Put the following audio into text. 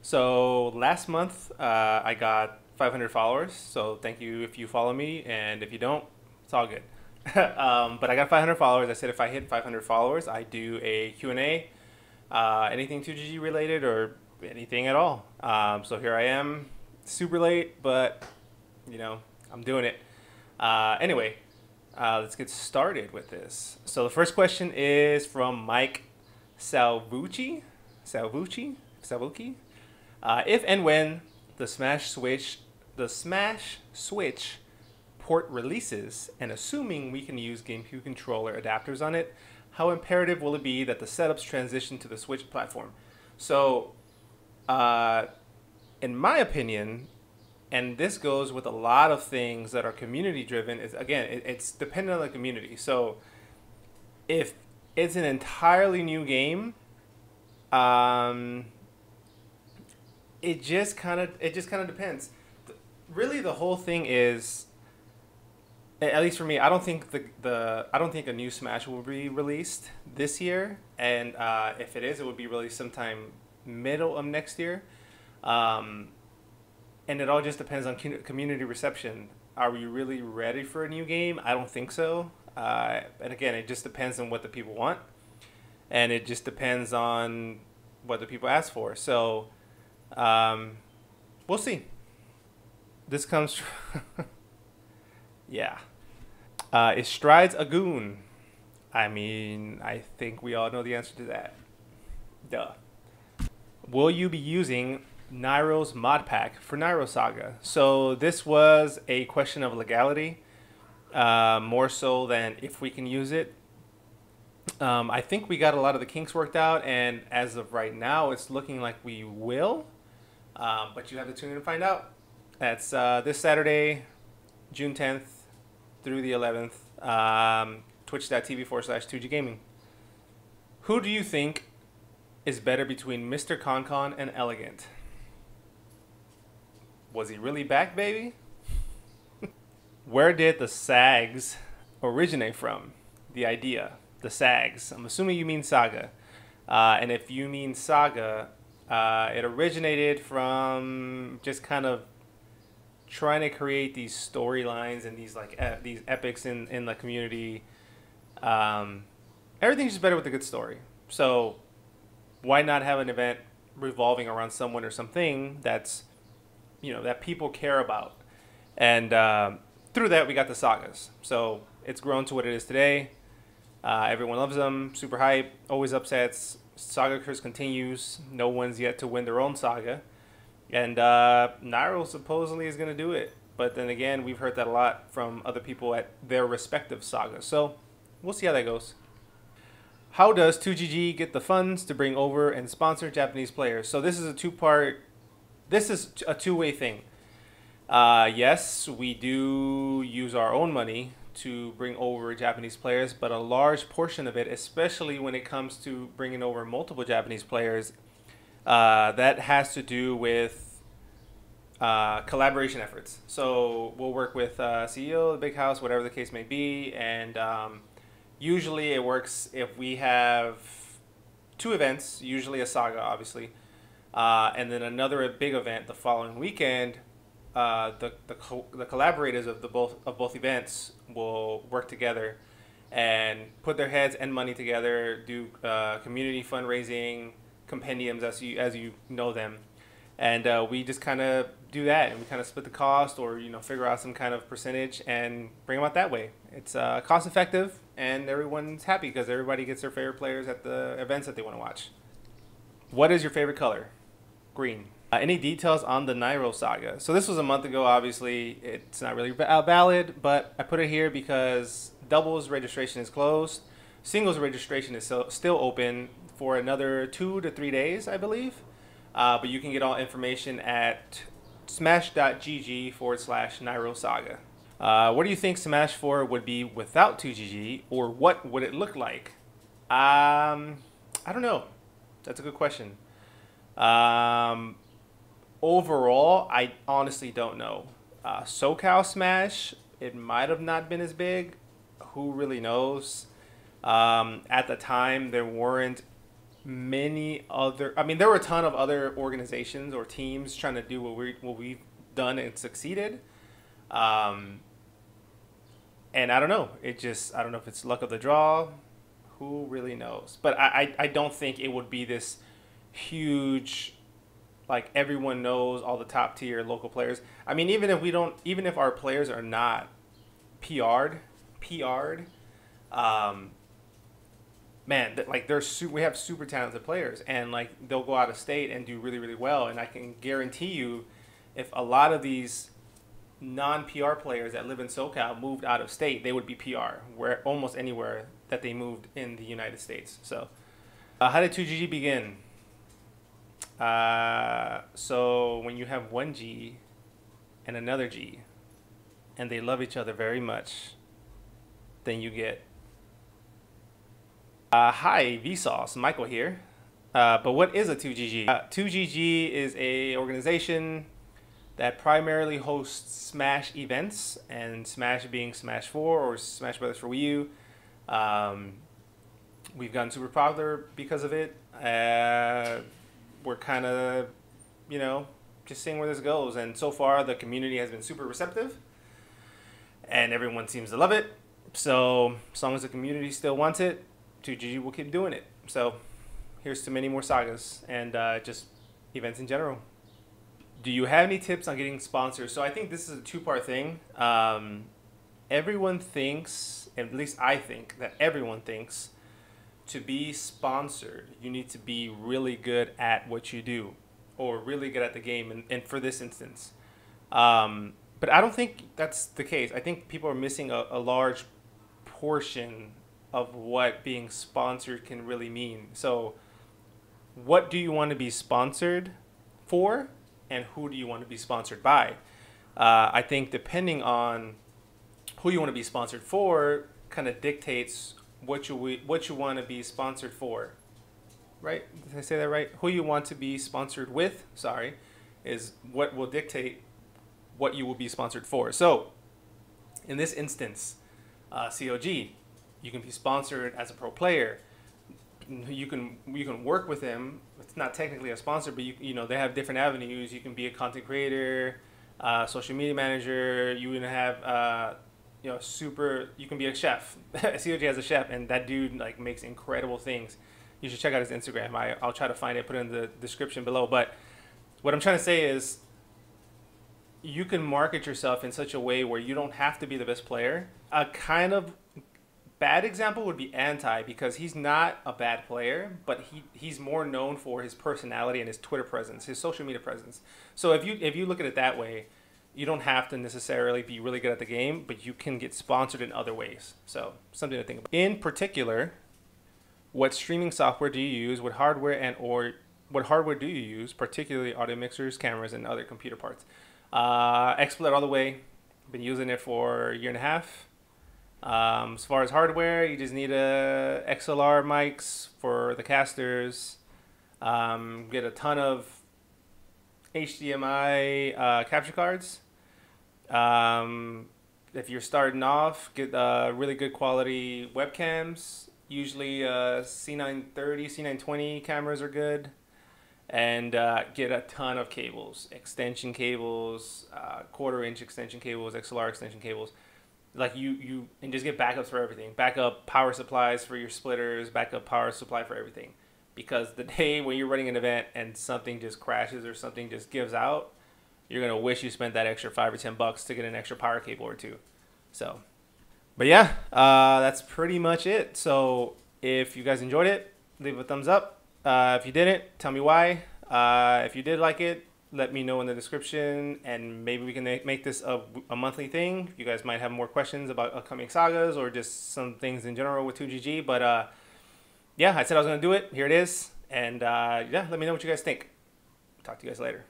So last month, I got 500 followers. So thank you if you follow me, and if you don't, it's all good. But I got 500 followers. I said if I hit 500 followers, I do a Q&A, anything 2GG related or anything at all. So here I am, super late, but you know, I'm doing it. Anyway, let's get started with this. So the first question is from Mike Salvucci. If and when the Smash Switch port releases, and assuming we can use GameCube controller adapters on it, how imperative will it be that the setups transition to the Switch platform? So, uh, in my opinion, and this goes with a lot of things that are community driven, is again, it's dependent on the community. So, if it's an entirely new game, um, it just kind of depends. Really, the whole thing is, at least for me, I don't think a new Smash will be released this year, and if it is, it would be released sometime middle of next year. Um, and it all just depends on community reception. Are we really ready for a new game? I don't think so. And again, it just depends on what the people want, and it just depends on what the people ask for. So um, we'll see. This comes, yeah. Is Strides a goon? I mean, I think we all know the answer to that. Duh. Will you be using Nairo's mod pack for Nairo Saga? So this was a question of legality, more so than if we can use it. I think we got a lot of the kinks worked out, and as of right now, it's looking like we will. But you have to tune in and find out. That's this Saturday, June 10th through the 11th, twitch.tv/2G Gaming. Who do you think is better between Mr. Concon and Elegant? Was he really back, baby? Where did the sags originate from? The idea, the sags. I'm assuming you mean saga. And if you mean saga, it originated from just kind of trying to create these storylines and these these epics in the community. Everything's just better with a good story. So why not have an event revolving around someone or something that's, that people care about? And through that, we got the sagas. So it's grown to what it is today. Everyone loves them. Super hype. Always upsets. Saga curse continues. No one's yet to win their own saga. And Nairo supposedly is going to do it. But then again, we've heard that a lot from other people at their respective sagas. So we'll see how that goes. How does 2GG get the funds to bring over and sponsor Japanese players? So this is a two-way thing. Yes, we do use our own money to bring over Japanese players, but a large portion of it, especially when it comes to bringing over multiple Japanese players, that has to do with collaboration efforts. So we'll work with CEO, the big house, whatever the case may be, and usually it works if we have two events, usually a saga, obviously, and then another big event the following weekend. The collaborators of both events will work together and put their heads and money together, do community fundraising compendiums as you know them, and we just kind of do that, and we kind of split the cost, or figure out some kind of percentage and bring them out that way. It's cost effective, and everyone's happy because everybody gets their favorite players at the events that they want to watch. What is your favorite color? Green. Any details on the Nairo Saga? So this was a month ago. Obviously, it's not really valid, but I put it here because doubles registration is closed. Singles registration is still open for another 2 to 3 days, I believe. But you can get all information at smash.gg/Nairo Saga. What do you think Smash 4 would be without 2GG, or what would it look like? I don't know. That's a good question. Overall, I honestly don't know. SoCal Smash, it might have not been as big. Who really knows? At the time, there weren't many other. I mean, there were a ton of other organizations or teams trying to do what we've done and succeeded. Um, and I don't know. I don't know if it's luck of the draw. Who really knows? But I don't think it would be this huge, like everyone knows all the top tier local players. I mean, even if our players are not PR'd, um, man, like we have super talented players, and like they'll go out of state and do really really well. And I can guarantee you, if a lot of these non-PR players that live in SoCal moved out of state, they would be PR where almost anywhere that they moved in the United States. So, how did 2GG begin? So when you have one G and another G, and they love each other very much, then you get. Hi, Vsauce, Michael here. But what is a 2GG? 2GG is a organization that primarily hosts Smash events, and Smash being Smash 4 or Smash Brothers for Wii U. We've gotten super popular because of it. We're kind of, just seeing where this goes. And so far, the community has been super receptive, and everyone seems to love it. So as long as the community still wants it, 2GG will keep doing it. So here's to many more sagas and just events in general. Do you have any tips on getting sponsors? So I think this is a two-part thing. Everyone thinks, at least I think, that everyone thinks to be sponsored, you need to be really good at what you do or really good at the game. And for this instance, but I don't think that's the case. I think people are missing a large portion of what being sponsored can really mean. So what do you want to be sponsored for, and who do you want to be sponsored by? I think depending on who you want to be sponsored for kind of dictates what you want to be sponsored for, right? Did I say that right? Who you want to be sponsored with, sorry, is what will dictate what you will be sponsored for. So in this instance, COG, you can be sponsored as a pro player. You can work with them. It's not technically a sponsor, but they have different avenues. You can be a content creator, social media manager. You can have you can be a chef. COG has a chef, and that dude like makes incredible things. You should check out his Instagram. I'll try to find it, put it in the description below. But what I'm trying to say is, you can market yourself in such a way where you don't have to be the best player. A kind of bad example would be Anti, because he's not a bad player, but he's more known for his personality and his Twitter presence, his social media presence. So if you look at it that way, you don't have to necessarily be really good at the game, but you can get sponsored in other ways. So something to think about. In particular, what streaming software do you use? What hardware what hardware do you use, particularly audio mixers, cameras, and other computer parts? XSplit all the way. Been using it for a year and a half. As far as hardware, you just need XLR mics for the casters. Get a ton of HDMI capture cards. If you're starting off, get really good quality webcams. Usually C930, C920 cameras are good. And get a ton of cables, extension cables, quarter-inch extension cables, XLR extension cables. Like and just get backups for everything. Backup power supplies for your splitters, backup power supply for everything. Because the day when you're running an event and something just crashes or something just gives out, you're gonna wish you spent that extra $5 or $10 to get an extra power cable or two. So, but yeah, that's pretty much it. So if you guys enjoyed it, leave a thumbs up. If you didn't, tell me why. If you did like it, let me know in the description, and maybe we can make this a monthly thing. You guys might have more questions about upcoming sagas or just some things in general with 2GG. But yeah, I said I was going to do it. Here it is. And yeah, let me know what you guys think. Talk to you guys later.